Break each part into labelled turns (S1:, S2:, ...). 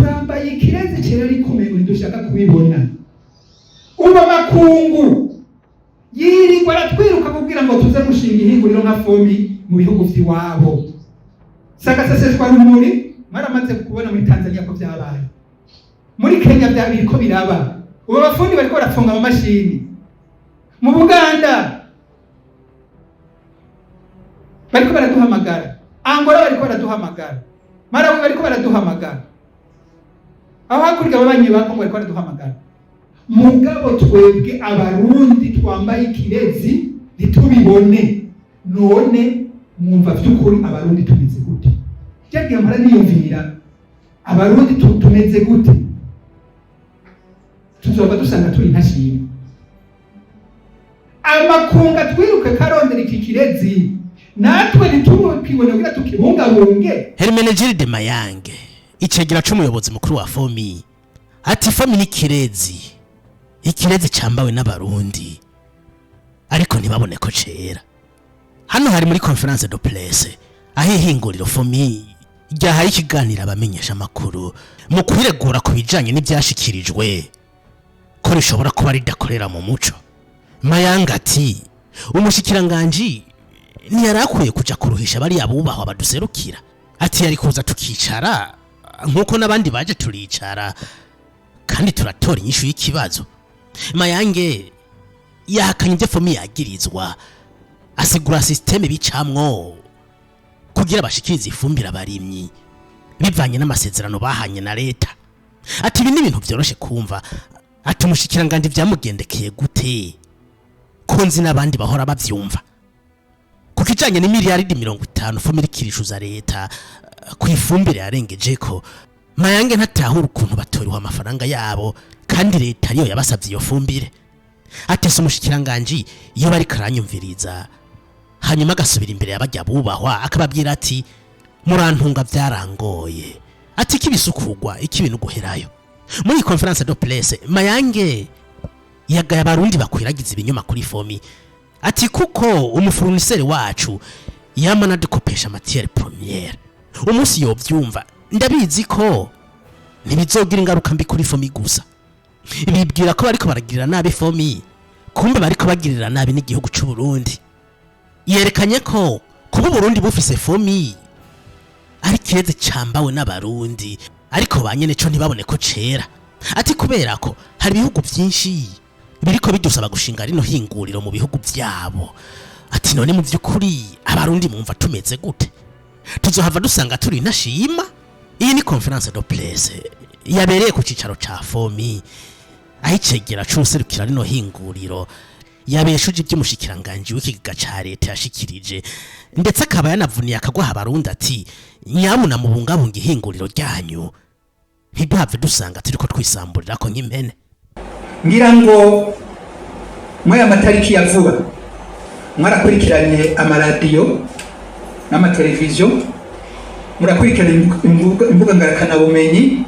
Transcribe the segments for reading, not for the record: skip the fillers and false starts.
S1: turambaye ikirezi cyera rikomeye dushaka kubibona. Uba makungu yirirwa aratwiruka kubwira ngo tuze gushinga ihinguriro nka fomi mu bihugu by'iwabo. Sagaseseshwa rumuri maramaze kubona muri Tanzania ko byabaye, muri Kenya biriko biraba. Ubu abafundi bariko barafunga amamashini, mu Buganda bariko baraduhamagara, Angola bariko baraduhamagara, Malawi bariko baraduhamagara, aho hakurya ababanyi ba Kongo bariko baraduhamagara. Mugabo twebwe abarundi twambaye ikirezi ntitubibone. None mwumva by'ukuri abarundi tumeze gute? Cyagiye mpara niyumvira abarundi tumeze gute? Tuzoba dusanga turi ntashimwe. Amakunga twiruke karondera iki kirezi natwe ntitubikibone kugira tukibungabunge.
S2: Hermenegilde Mayange icegera c'umuyobozi mukuru wa fomi ati fomi ni ikirezi cambawe n'abarundi ariko ntibabone ko cera. Hano hari muri conference de presse aho ihinguriro fomi ryahaye ikiganiro abamenyesha amakuru mu kwiregura ku bijanye n'ivyashikirijwe ko rishobora kuba ridakorera mu muco. Mayanga ati umushikiranganji ntiyarakuye kuja kuruhisha bari abubahwa baduserukira. Ati yari kuza tukicara nkuko nabandi baje turicara kandi turatora inyishu y'ikibazo. Mayange yahakanye ibyo fomi yagirizwa, asigura systeme bicamwo kugira bashikirize ifumbira abarimyi bivanye n'amasezerano bahanye na leta. Ati ibi ni ibintu byoroshe kumva. Ati umushikiranganje byamugendekeye gute ko nzi n'abandi bahora bavyumva kukijanye ni miliyaridi 50 fomi rikirishuza leta ku ifumbire yarengeje ko. Mayange ntatahura ukuntu batoriwa amafaranga yabo kandi leta ariyo yabasavye iyo fumbire. Ati umushikiranganje iyo bari karanyumviriza hanyuma agasubira imbere y'abajya bubahwa akababwira ati murantunga byarangoye. Ati kibisukugwa ikibintu guherayo. Muri conference de presse Mayange yagaya abarundi bakwiragiza ibinyoma kuri fomi. Ati kuko umufurniseri wacu yamana dukopesha matière première umunsi yobyumva ndabizi ko ntibizogira ingaruka mbi kuri fomi gusa. Bibwira ko bariko baragirira nabi fomi kumbe bariko bagirira nabi n'igihugu cy'u Burundi. Yerekanye ko kuba Burundi bufise fomi ari kireze cambawe n'abarundi ariko banyene cyo ntibabone ko cera. Ati kubera ko hari ibihugu byinshi biriko bidusaba gushinga rino hinguriro mu bihugu byabo. Ati none mu by'ukuri abarundi mumva tumeze gute? Tuzohava dusanga turi nashima. Iyi ni conference de presse yabereye ku cicaro ca fomi ahicegera c'userukira rino hinguriro yabeshuje iby'umushikiranganje w'ikigiga ca leta yashikirije ndetse akaba yanavuniye akagwa abarundi ati nyamuna mubungabunga ihinguriro ryanyu ntibave dusanga turiko twisamburira ko nk'impene.
S1: Ngira ngo mwaya matariki ya vuba mwarakurikiranye amaradiyo n'amateleviziyo, murakurikirana imbuga ngarakana bumenyi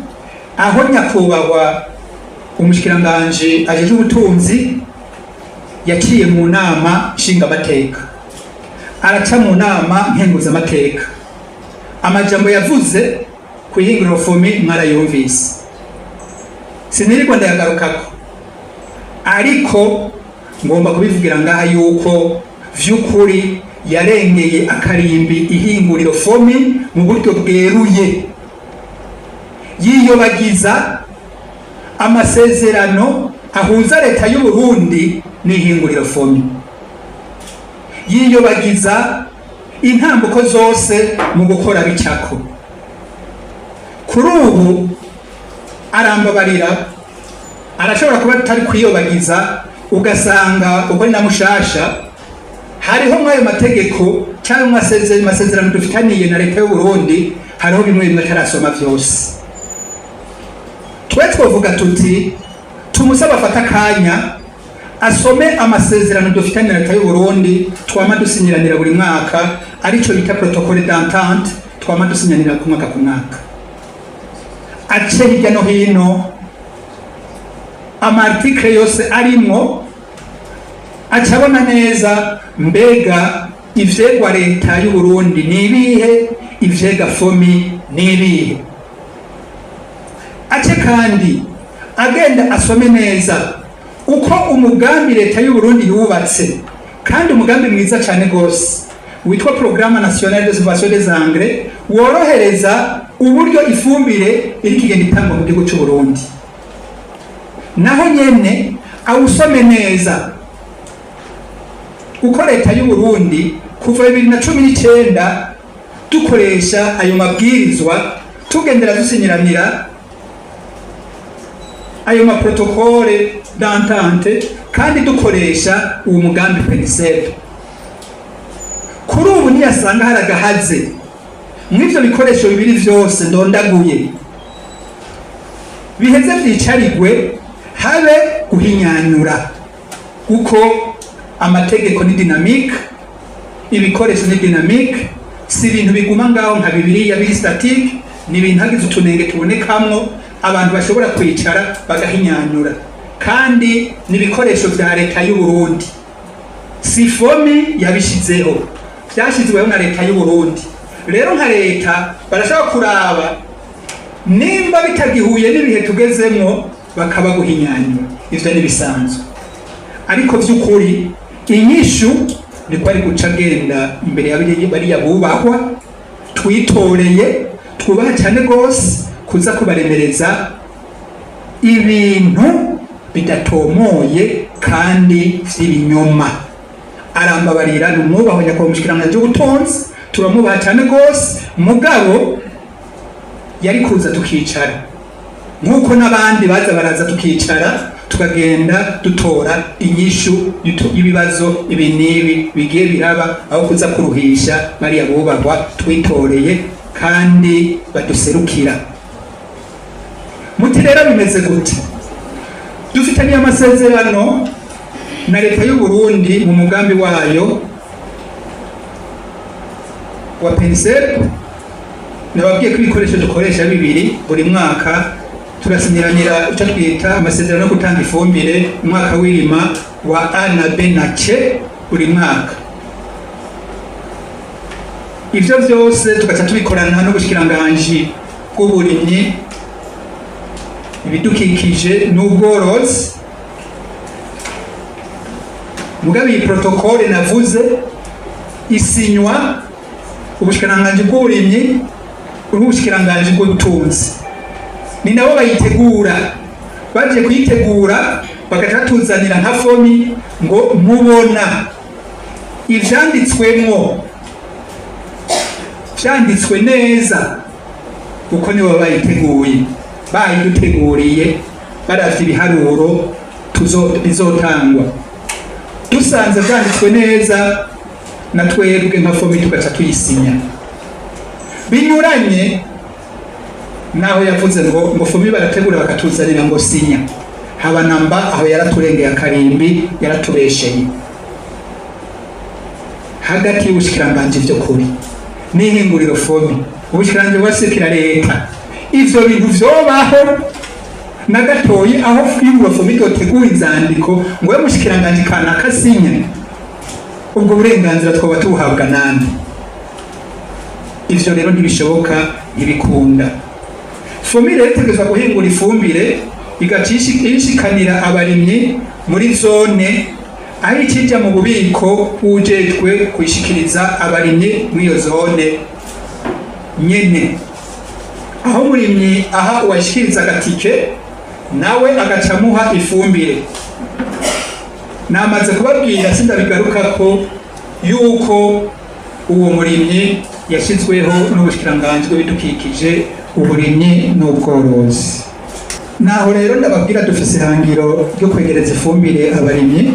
S1: aho nyakubahwa umushikiranganje ajeje ubutunzi yaciye mu nama nshinga amateka araca mu nama nkenguza amateka. Amajambo yavuze ku ihinguriro fomi mwarayumvise sinirirwa ndayagarukako, ariko ngomba kubivugira ngaha yuko vy'ukuri yarengeye akarimbi ihinguriro fomi mu buryo bweruye. Yiyobagiza amasezerano ahuza leta y'u Burundi n'ihinguriro fomi, yiyobagiza intambuko zose mu gukora bicako. Kuri ubu arambabarira, arashobora kuba atari kwiyobagiza ugasanga uko na mushasha hariho mwayo mategeko cyangwa amasezerano dufitaniye na leta y'u Burundi, hariho bimwe bimwe tarasoma vyose. Twe twovuga tuti tumusaba afata kanya asome amasezerano dufitaniye na leta y'u Burundi twama dusinyiranira buri mwaka, arico bita protocole d'entente twama dusinyiranira ku mwaka ku mwaka. Ace hirya no hino amartikle yose arimo acabona neza mbega ivyegwa leta y'u Burundi nibihe, ivyega fomi nibihe. ace kandi agenda asome neza uko umugambi leta y'u Burundi yubatse, kandi umugambi mwiza cyane gose witwa Programme Nationale de Subvention des Engrais worohereza uburyo ifumbire iri kigenda itangwa mu gihugu cy'u Burundi. Naho nyene awusome neza uko leta y'u Burundi kuva 2019 dukoresha ayo mabwirizwa tugendera dusinyiranira ayo maprotokole d'entente kandi dukoresha uwo mugambi PNSEP. Kuri ubu niyasanga haragahaze mw'ivyo bikoresho bibiri vyose ndondaguye biheze vyicarigwe habe guhinyanyura, kuko amategeko ni dynamique, ibikoresho ni dynamique, si ibintu biguma ngaho nka bibiriya biri statique, ni ibintu hagize utunenge tubonekamwo abantu bashobora kwicara bagahinyanyura, kandi ni ibikoresho vya leta y'u Burundi, si FOMI yabishizeho, vyashizweho na leta y'u Burundi. Rero nka leta barashaka kuraba nimba bitagihuye n'ibihe tugezemwo bakaba guhinyanyura, ivyo ni bisanzwe. Ariko vy'ukuri inyishu ni kwari guca genda imbere y'abariya bubahwa twitoreye, twubaha cyane gose kuza kubaremereza ibintu bidatomoye kandi vy'ibinyoma. Arambabarira n'umwubaho nyakubahwa umushikiranganji w'ubutunzi, turamwubaha cyane gose, mugabo yari kuza tukicara nk'uko n'abandi baza baraza tukicara tukagenda dutora inyishu y'ibibazo ibi n'ibi bigiye biraba, aho kuza kuruhisha bariya bubahwa twitoreye kandi baduserukira. Muti rero bimeze gute? Dufitaniye amasezerano na leta y'u Burundi mu mugambi wayo wa PNSEP. Nababwiye ko ibikoresho dukoresha bibiri buri mwaka, turasinyiranira icyo twita amasezerano yo gutanga ifumbire umwaka w'irima wa A na B na C buri mwaka. Ivyo vyose tugaca tubikorana n'ubushikiranganji bw'uburimyi, ibidukikije n'ubworozi. Mugabe iyi protokole navuze isinywa ubushikiranganji bw'uburimyi n'ubushikiranganji bw'ubutunzi, ni nabo bayitegura. Baje kuyitegura bagaca batuzanira nka FOMI ngo mubona ivyanditswemwo vyanditswe neza, kuko nibo bayiteguye, bayiduteguriye baravye ibiharuro bizotangwa. Dusanze vyanditswe neza na twebwe nka FOMI tugaca tuyisinya. Binyuranye naho yavuze ngo FOMI barategura bakatuzanira ngo sinya, haba namba aho yaraturengeye akarimbi, yaratubesheye. Hagati y'ubushikiranganji vyo kuri n'ihinguriro FOMI, ubushikiranganji bwasekera leta, ivyo bintu vyobaho na gatoyi aho ihinguriro FOMI ryotegura inzandiko ngo we mushikiranganji kanaka sinya, ubwo burenganzira twoba tubuhabwa nande? Ivyo rero ntibishoboka, ntibikunda. FOMI rero itegezwa guhingura ifumbire igacishikanira abarimyi muri zone aho ikija mu bubiko ujejwe kwishikiriza abarimyi mw'iyo zone nyene. Aho murimyi aha uwashikiriza agatike nawe agacamuha ifumbire. Namaze kubabwira sindabigarukako yuko uwo murimyi yashizweho n'ubushikiranganji bw'ibidukikije, uburimyi n'ubworozi. Naho rero ndababwira dufise ihangiro ryo kwegereza ifumbire abarimyi.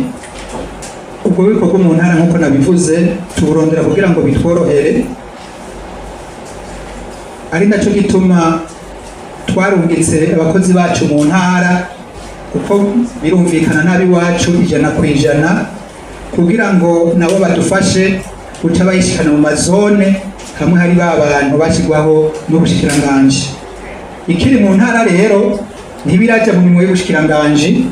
S1: Ubwo bubiko bwo mu ntara nk'uko nabivuze tuburondera kugira ngo bitworohere, ari naco gituma twarungitse abakozi bacu mu ntara, kuko birumvikana nabi wacu 100% kugira ngo nabo badufashe guca bayishikana mu mazone hamwe hari abantu bashigwaho n'ubushikiranganji. Ikiri mu ntara rero ntibiraja mu minwe y'ubushikiranganji,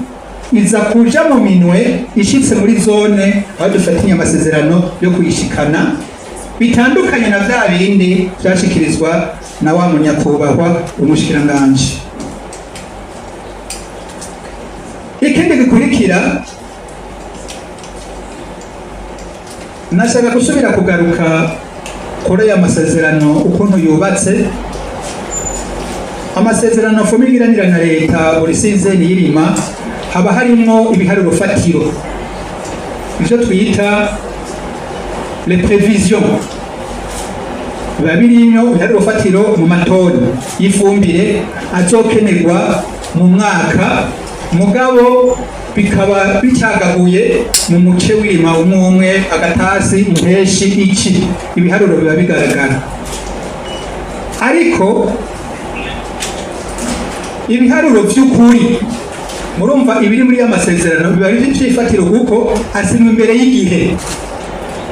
S1: iza kuja mu minwe ishitse muri zone aho dufatanya amasezerano yo kuyishikana, bitandukanye na vya bindi vyashikirizwa na wa munyakubahwa umushikiranganji. ikindi gikurikira nashaka gusubira kugaruka kuri aya masezerano ukuntu yubatse. Amasezerano FOMI igiranira na leta buri sizeni y'irima haba harimo ibiharuro fatiro, ivyo twita les prévisions, biba birimo ibiharuro fatiro mu matoni y'ifumbire azokenerwa mu mwaka, mugabo bikaba bicagaguye mu muce w'irima umwe agatasi impeshi iki, ibiharuro biba bigaragara. Ariko ibiharuro vy'ukuri murumva ibiri muri amasezerano biba ari vyifatiro kuko asinywe imbere y'igihe,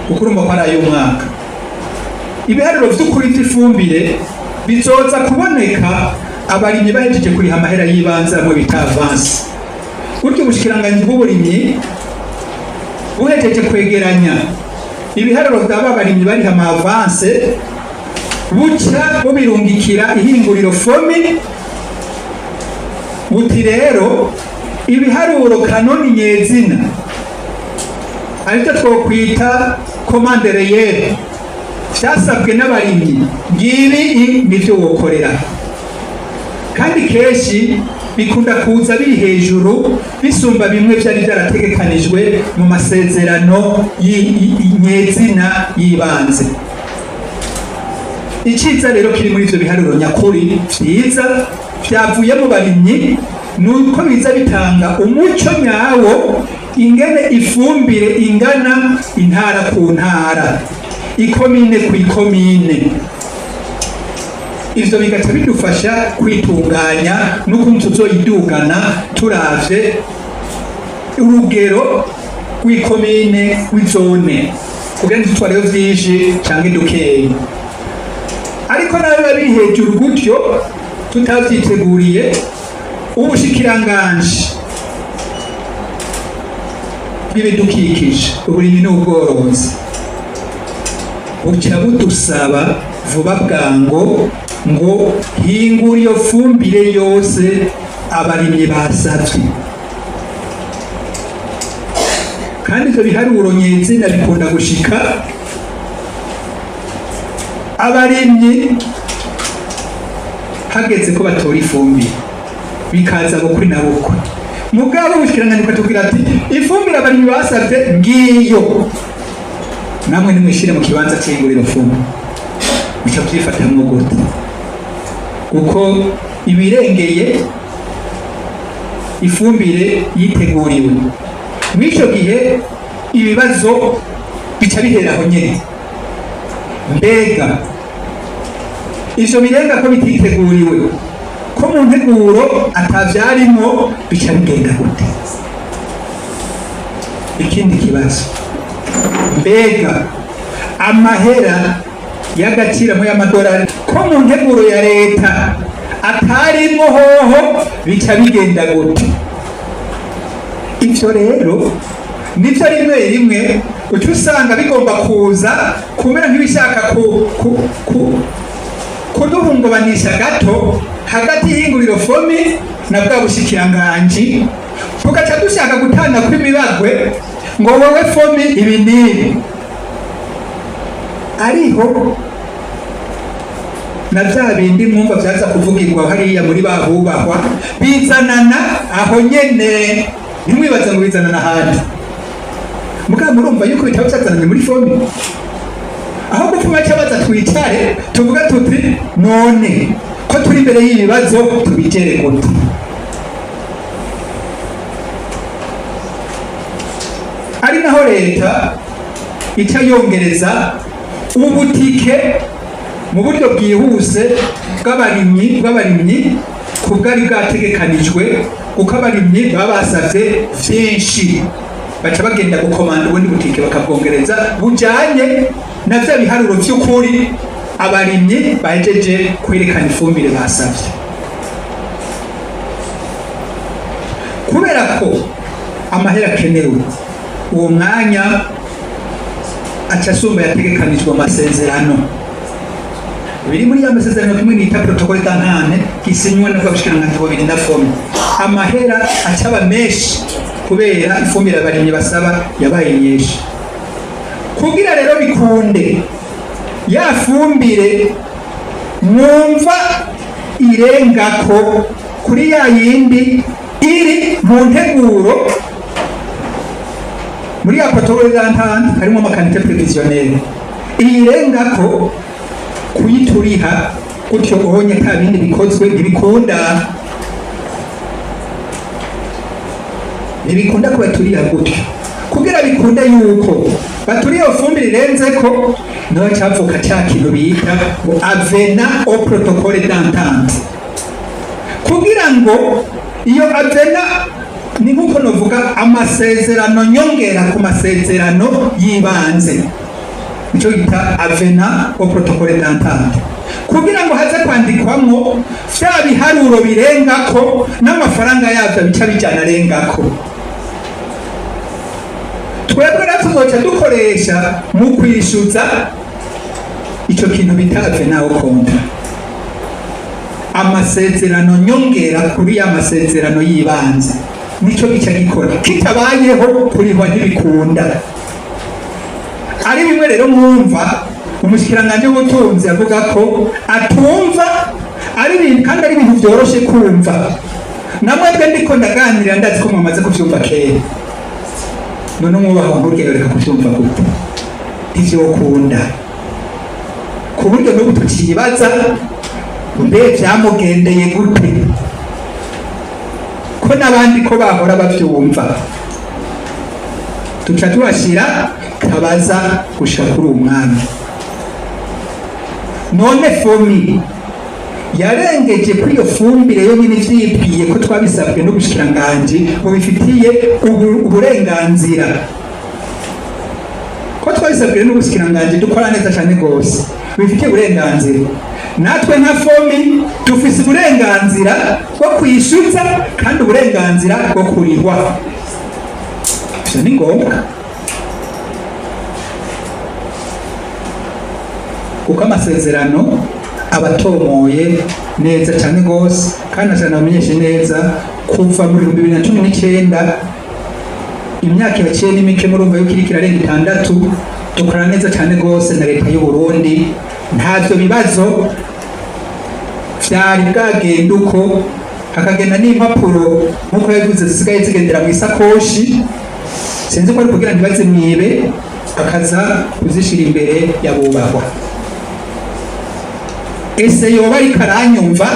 S1: kuko urumva ko ari ay'umwaka. Ibiharuro vy'ukuri vy'ifumbire bizoza kuboneka abarimyi bahejeje kuriha amahera y'ibanze amwe bita avance. Buryo ubushikiranganji bw'uburimyi buhejeje kwegeranya ibiharuro vy'aba barimyi bariha ama avance, buca bubirungikira ihinguriro FOMI, buti rero ibiharuro kanoni nyezina ariko twokwita commande réelle vyasabwe n'abarimyi, ngibi nivyo wokorera. Kandi kenshi bikunda kuza biri hejuru bisumba bimwe vyari vyarategekanijwe mu masezerano nyezina yibanze. Iciza rero kiri muri ivyo biharuro nyakuri vyiza vyavuye mu barimyi nuko biza bitanga umuco nyawo ingene ifumbire ingana intara ku ntara, ikomine ku ikomine. Ivyo bigaca bidufasha kwitunganya n'ukuntu tuzoyidugana turavye urugero rw'ikomine rw'izone kugira ngo tutwareho vyinshi canke dukeyi. Ariko nawe biba biri hejuru gutyo tutavyiteguriye, ubushikiranganji bw'ibidukikije uburimyi n'ubworozi buca budusaba vuba bwango ngo hingura iyo fumbire yose abarimyi basavye. Kandi ivyo biharuro nyezina bikunda gushika abarimyi hageze ko batora ifumbire bikaza bukuri na bukuri, mugabo ubushikiranganji bukatubwira ati ifumbire abarimyi basavye ngiyo, namwe nimwishire mu kibanza c'ihinguriro fumbire, bica vyifatamwo gute? Kuko ibirengeye ifumbire yiteguriwe mw'ico gihe ibibazo bica bihera aho nyene. Mbega ivyo birenga ko bititeguriwe ko mu nteguro atavyarimo bica bigenda gute? Ikindi kibazo, mbega amahera y'agaciro y'amadolari ko mu nteguro ya leta atarimo hoho bica bigenda gute? Ivyo rero nivyo rimwe rimwe uca usanga bigomba kuza kumera nk'ibishaka kuduhungabanisha gato hagati y'ihinguriro FOMI na bwa bushikiranganji, tugaca dushaka gutana kw'imibagwe ngo wowe FOMI ibi n'ibi. Ariho na vya bindi mwumva vyaza kuvugirwa hariya muri babubahwa bizanana aho nyene, ntimwibaza ngo bizanana ahandi. Mugabo murumva yuko bitaba vyazananye muri FOMI, aho gupfuma cabaza twicare tuvuga tuti none ko turi imbere y'ibibazo tubigere gute? Ari naho leta ica yongereza ubutike mu buryo bwihuse bw'abarimyi ku bwari bwategekanijwe, kuko abarimyi baba basavye vyinshi, baca bagenda gukomanda ubundi butike bakabwongereza bujanye na vya biharuro vy'ukuri abarimyi bahejeje kwerekana ifumbire basavye. Kubera ko amahera akenewe uwo mwanya aca asumba yategekanijwe amasezerano, biri muri ya masezerano kimwe nita protocole d'entente gisinywe n'abashikiranganje babiri na FOMI. Amahera acaba menshi kubera ifumbire abarimyi basaba yabaye nyinshi. Kugira rero bikunde ya fumbire mwumva irengako kuri ya yindi iri mu nteguro muri ya protocole d'entente harimo amakanite prévisionnelle. Irengako kuyituriha gutyo ubonye nta bindi bikozwe ntibikunda kubaturiha gutyo. Kugira bikunde yuko baturiye fumbire irenze ko no cyavuka cya kintu bita avena au protocole d'entente. Kugira ngo iyo avena ni nkuko novuga amasezerano nyongera ku masezerano yibanze, icyo bita avena au protocole d'entente. Kugira ngo haze kwandikwamo vya biharuro birengako n'amafaranga yavyo bica bijana arengako. Twebwe tuzoca dukoresha mu kwishyuza icyo kintu bita avena au contre, amasezerano nyongera kuri ya masezerano yibanze. Nico gica gikora kitabayeho kurihwa ntibikunda. Ari bimwe rero mwumva umushikiranganje w'ubutunzi avuga ko atumva ari ibintu kandi ari ibintu byoroshe kumva. Namwe ndiko ndaganira ndazi ko mumaze kuvyumva kera, none mwubaho nkuryo reka kuvyumva gute ivyo ukunda ku buryo n'ubu tukibaza mbe vyamugendeye gute ko n'abandi ko bahora bavyumva. Tuca tubashira kabaza gushika kuri umwami. None FOMI yarengeje kuri iyo fumbire yo nyine vyibwiye ko twabisabwe n'ubushikiranganje bubifitiye uburenganzira, ko twabisabwe n'ubushikiranganje dukora neza cyane gose bifitiye uburenganzira. Natwe nka FOMI dufise uburenganzira bwo kwishyuza kandi uburenganzira bwo kurihwa. Ivyo ni ngombwa kuko amasezerano abatomoye neza cyane gose kandi ashana bamenyeshe neza kuva muri 2019 imyaka yaciye n'imike murumva yuko iriko irarenga 6 dukora neza cyane gose na leta y'u Burundi. Ntavyo bibazo vyari bwagenda uko hakagenda n'impapuro nkuko yavuze zisigaye zigendera mu isakoshi, sinzi ko ari kugira ngo bazimwibe akaza kuzishira imbere yabubahwa. Ese yoba ari karanyumva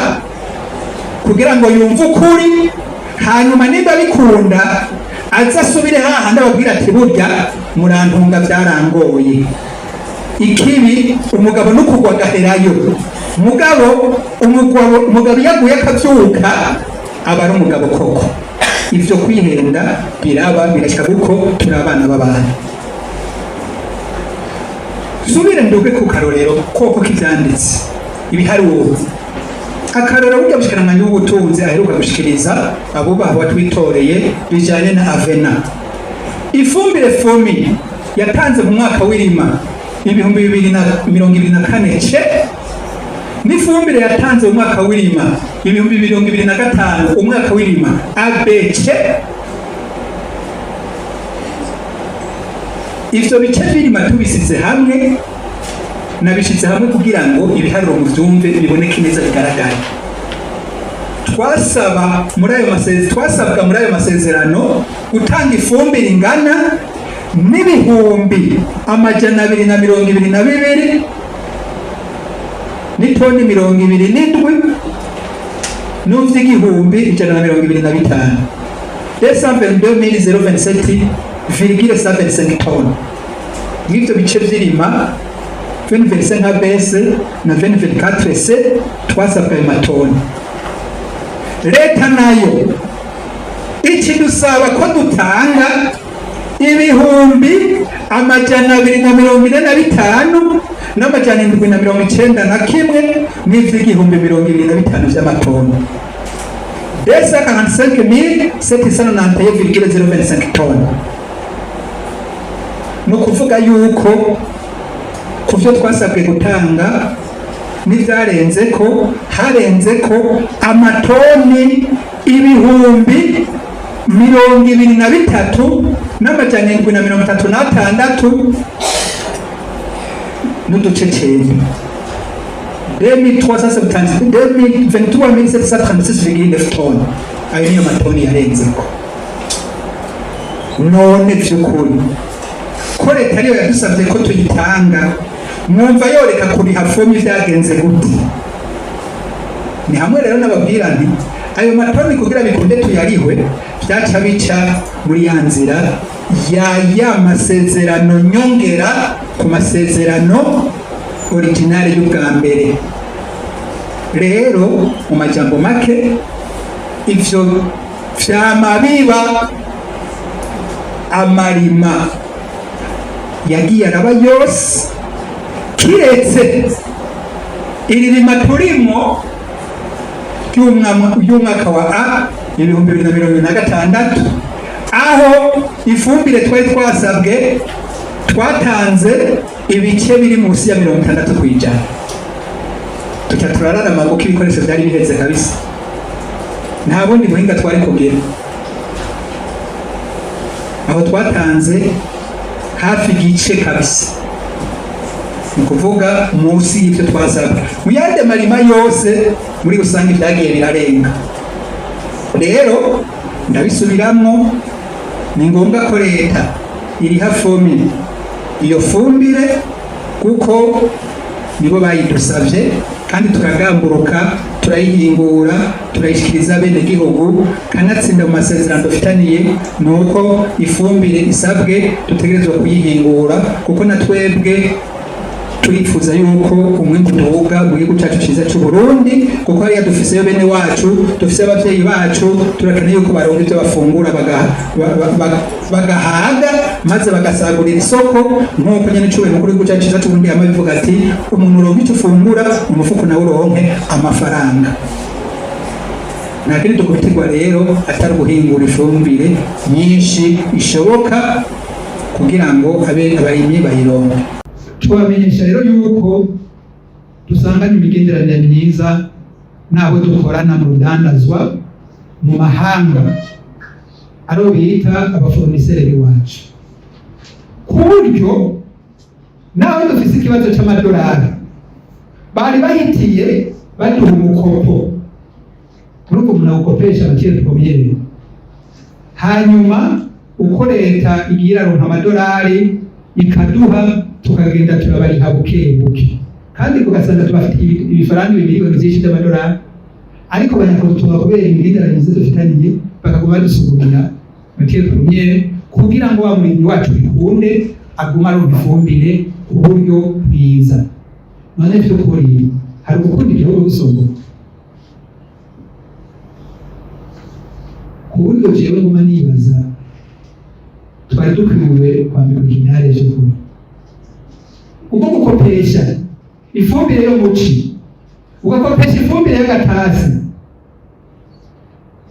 S1: kugira ngo yumve ukuri, hanyuma niba bikunda aza asubire hahandi ababwira ati burya murantunga byarangoye. Ikibi umugabo n'ukugwa gaherayo. Umugabo yaguye akavyuka aba ari umugabo koko. Ivyo kwihenda birashika kuko turabana b'abantu. Subire nduge ku karorero koko kivyanditse ibiharuro. Akarorero burya bushikiranganje w'ubutunzi aheruka gushikiriza abo baho twitoreye bijanye na avena. Ifumbire FOMI yatanze mu mwaka w'irima 2024 n'ifumbire yatanze mu mwaka w'irima 2025 umwaka w'irima ABC. Ivyo bice birima tubisize hamwe nabishize hamwe kugira ngo ibiharuro mu vyumve biboneke neza bigaragara. Twasabwa muri ayo masezerano gutanga ifumbire ingana n'ibihumbi 222 n'itoni 27 n'uvye igihumbi 125 222,027,75 tonnes. N'ivyo bice vy'irima 2025 ABS na 2024 C twasabwa ayo matoni. Leta nayo ikidusaba ko dutanga ibihumbi 245 n'amajana 791 n'ivy'igihumbi 25 vy'amatoni. 245,791,025 tonnes. No kuvuga yuko kuvyo twasabwe gutanga n'ibyarenze ko harenze ko amatoni 23,736 n'uduceceri 23,736,9 toni. Ayo niyo matoni yarenze ko. None by'ukuri ko leta ariyo yadusabye ko tuyitanga, mwumva yoreka kuriha fomi byagenze gute? Ni hamwe rero n'ababwira nti ayo matoni kugira bikunde tuyarihwe byaca bica muri ya nzira ya masezerano nyongera ku masezerano originale y'ubwa mbere. Rero mu majambo make ivyo vyama biba amarima yagiye araba yose, kiretse iri rima turimo ry'umwaka wa 2026, aho ifumbire twari twasabwe twatanze ibice biri munsi ya 60%. Tuca turararama kuko ibikoresho byari biheze kabisa, nta bundi buhinga twari kugira. Aho twatanze hafi igice kabisa, ni kuvuga munsi y'ibyo twasabwe. Mu yandi marima yose muri rusange byagiye birarenga. Rero ndabisubiramwo, ni ngombwa ko leta iriha fomi iyo fumbire kuko nibo bayidusabye, kandi tukagamburuka turayihingura turayishikiriza bene gihugu. Kanatsinda mu masezerano dufitaniye nuko ifumbire isabwe dutegerezwa kuyihingura, kuko na twebwe turifuza yuko umwimbu duhuga mu gihugu cyacu cyiza cy'u Burundi, kuko hariya dufiseyo bene wacu, dufise abavyeyi bacu, turakeneye yuko baronka ibyo bafungura bagahaga maze bagasagurira isoko, nk'uko nyene cyuwe mukuru w'igihugu cyacu cyiza cy'u Burundi yama bivuga ati umuntu uronka icyo ufungura umufuko nawe uronke amafaranga. Nakindi tukubitirwa rero atari guhingura ifumbire nyinshi ishoboka kugira ngo abarimyi bayironke. Tubamenyesha rero yuko dusanganye imigenderanire myiza n'abo dukorana mu rudandazwa mu mahanga, aro bita abafoniseri wacu, ku buryo nawe dufise ikibazo c'amadolari bari bahitiye baduha umukopo, nuko umuntu awukopesha abakiri tukomyere, hanyuma uko leta igira ronka amadolari ikaduha tukagenda turabariha bukebuke, kandi kugasanga tubafite ibifaranga miliyoni byinshi by'amadolari, ariko banyakutuba kubera imigenderanire dufitaniye bakaguma badusugumira bakiri tukomyere kugira ngo wa murimyi wacu bikunde aguma aronka ifumbire ku buryo bwiza. None by'ukuri hari gukunda igihugu gusongo, ku buryo jewe nguma nibaza twari dukwiwe kwambika ikinare cy'ukuri. Uko gukopesha ifumbire yo muci, ugakopesha ifumbire y'agatasi,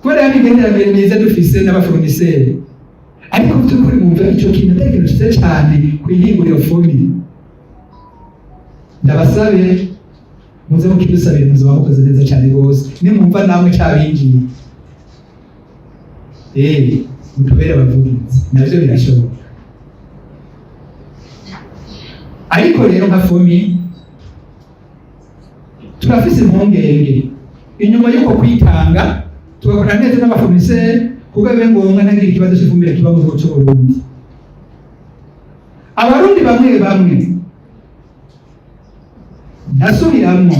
S1: kubera imigenderanire myiza dufise n'abafoniseri, ariko by'ukuri mwumva icyo kintu atari ikintu cyiza cyane kwihingura iyo fumbire. Ndabasabe muze mukidusabire, muzoba mukoze neza cyane rwose, nimwumva namwe cabinjiye mutubere abavugizi, navyo birashoboka. Ariko rero nka fomi turafise impungenge inyuma y'uko kwitanga tugakora neza n'abafomiseri, kuko bibe ngombwa ntagire ikibazo cy'ifumbire kiba mu gihugu cy'u Burundi. Abarundi bamwe bamwe, ndasubiramwo,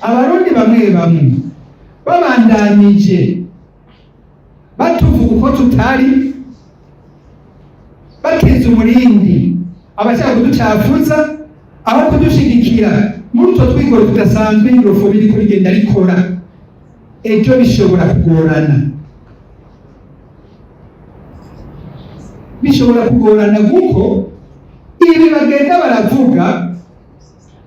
S1: abarundi bamwe bamwe babandanije batuvuga uko tutari, bateza umurindi abashaka kuducafuza aho kudushigikira muri utwo twigoro tudasanzwe y'irofo biri kurigenda rikora. Ejo bishobora kugorana, kuko ibi bagenda baravuga,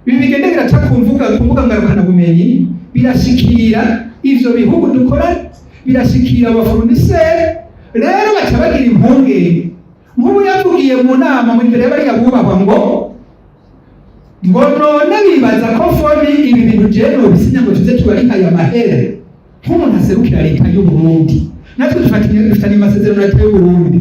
S1: ibi bigenda biraca ku mbuga ngarukabumenyi, birashikira ivyo bihugu dukora, birashikira abafoniseri. Rero baca bagira impungenge, nk'ubu yavugiye mu nama muri mbere y'abari yabubahwa ngo ngo none bibaza ko fomi ibi bintu jewe nobisinya ngo tuze tubarika aya mahere nk'umuntu aserukira leta y'u Burundi, natwe dufitanye amasezerano na leta y'u Burundi.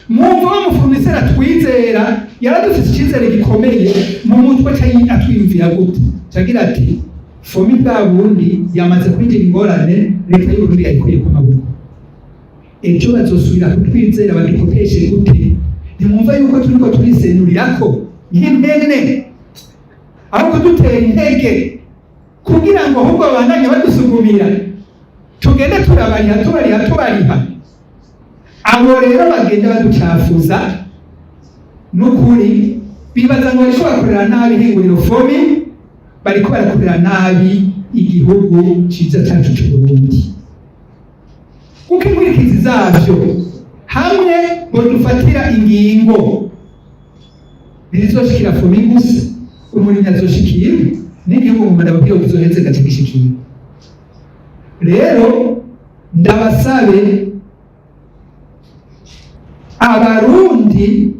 S1: Mwumva wa mufomiseri atwizera yaradufite icyizere gikomeye mu mutwe atwiyumvira gute, cagira ati fomi bwa bundi yamaze kwinjira ingorane, leta y'u Burundi yayikuye ku maguru, ejo bazosubira kutwizera badukopeshe gute? Ntimwumva yuko turiko turisenurirako nk'impene aho kudutera intege kugira ngo ahubwo babandanye badusugumira tugende tubariha. Abo rero bagenda baducafuza n'ukuri, bibaza ngo bariko bakorera nabi ihinguriro fomi, bariko barakorera nabi igihugu ciza cacu c'Uburundi. Kuko inkurikizi zavyo hamwe ngo dufatira ingingo ntizizoshikira fomi gusa, umurimyi azoshikira n'igihugu mu ndababwira ngo uzoheze gace gishikira. Rero ndabasabe abarundi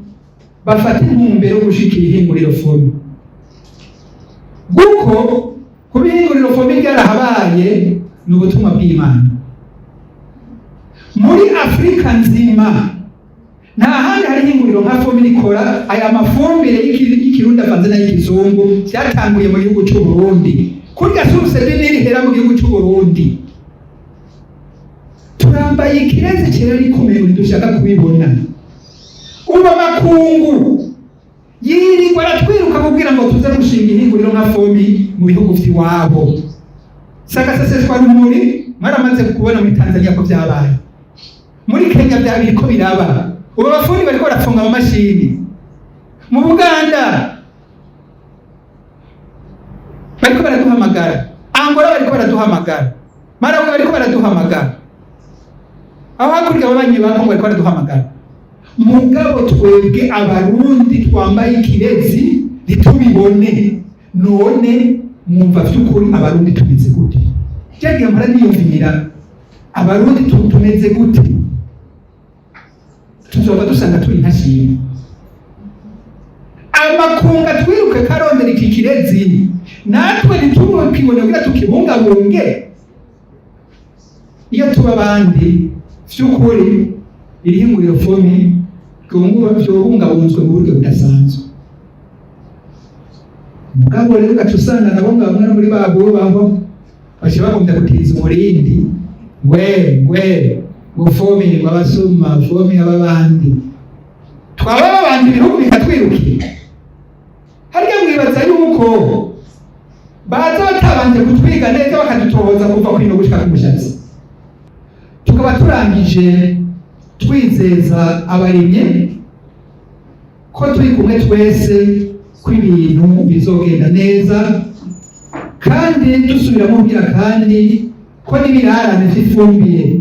S1: bafata intumbero yo gushikira ihinguriro fomi, kuko kuba ihinguriro fomi ryarahabaye ni ubutumwa bw'Imana. Muri Afrika nzima nta handi hari ihinguriro nka fomi rikora aya mafumbire y'ikirundi avanze n'ay'ikizungu byatanguye mu gihugu cy'u Burundi, kurya source n'irihera mu gihugu cy'u Burundi. Turambaye ikirezi cyera rikomeye dushaka kubibona. Uba makungu yirirwa aratwiruka kugira ngo tuze gushinga ihinguriro nka fomi mu bihugu vy'iwabo. Sakaseseshwa n'umuri mwaramaze kubona muri Tanzania ko byabaye, muri Kenya byabiriko biraba, ubu abafundi bariko barafunga amamashini, mu Buganda bariko baraduhamagara, Angola bariko baraduhamagara, Malawi bariko baraduhamagara, aho hakurya abanye bako bariko baraduhamagara. Mugabo twebwe abarundi twambaye ikirezi ntitubibone. None mwumva vy'ukuri abarundi tumeze gute? Jagiye mpora niyumvira abarundi tumeze gute? Tuzoba dusanga turi ntashimwe. Amakunga twiruke karondera iki kirezi, natwe ntitubikibone kugira tukibungabunge. Iyo tuba abandi vy'ukuri irihinguriro fomi vyobungabunzwe mu buryo budasanzwe. Mugabo rero ugaca usanga nabo bamwe muri babo baca bagomba gutiza umurindi, ngo fomi babasuma, fomi ababandi, twaba babandi ibihugu bikatwirukira. Harya mwibaza yuko baza batabanje kutwiga neza bakadutohoza kuva kwino gushika ku mushatsi? Tukaba turangije twizeza abarimye ko turi kumwe twese ko ibintu bizogenda neza, kandi dusubiramo kugira kandi ko n'ibirarane vy'ifumbire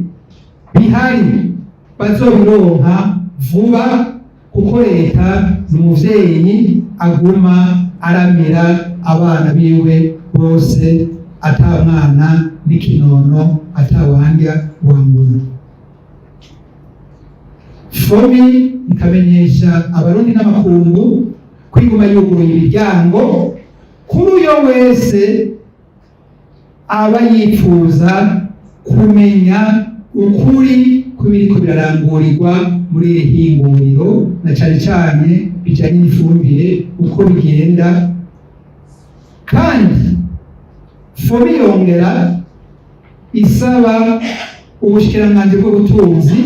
S1: bihari bazobironka vuba, kuko leta n'umuvyeyi aguma aramira abana biwe bose, ata mwana n'ikinono, atawandya wanguna. Fomi ikamenyesha abarundi n'amakungu kwiguma yuguruye imiryango kuri uyo wese aba yifuza kumenya ukuri kubiriko birarangurirwa muri iri hinguriro, na cane cane bijanye n'ifumbire uko bigenda. Kandi fomi yongera isaba ubushikiranganji bw'ubutunzi,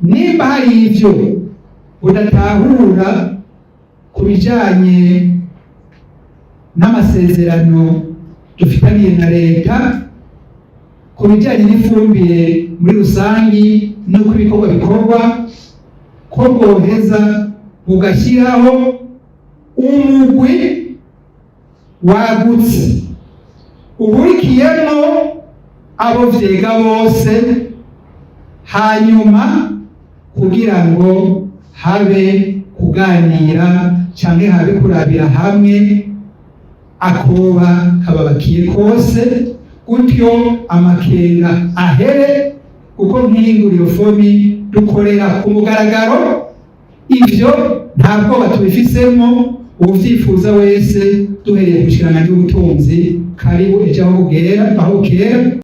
S1: nimba hari ivyo budatahura ku bijanye n'amasezerano dufitaniye na leta, ku bijanye n'ifumbire muri rusangi n'uko ibikorwa bikorwa, ko bwoheza bugashyiraho umugwi wagutse uhurikiyemo abo vyega bose, hanyuma kugira ngo habe kuganira canke habe kurabira hamwe akoba kababakiye kose, gutyo amakenga ahere, kuko nk'ihinguriro fomi dukorera ku mugaragaro. Ivyo ntabwo batubifisemo, uwuvyifuza wese duhereye ku bushikiranganji bw'ubutunzi karibu ejo aho bukera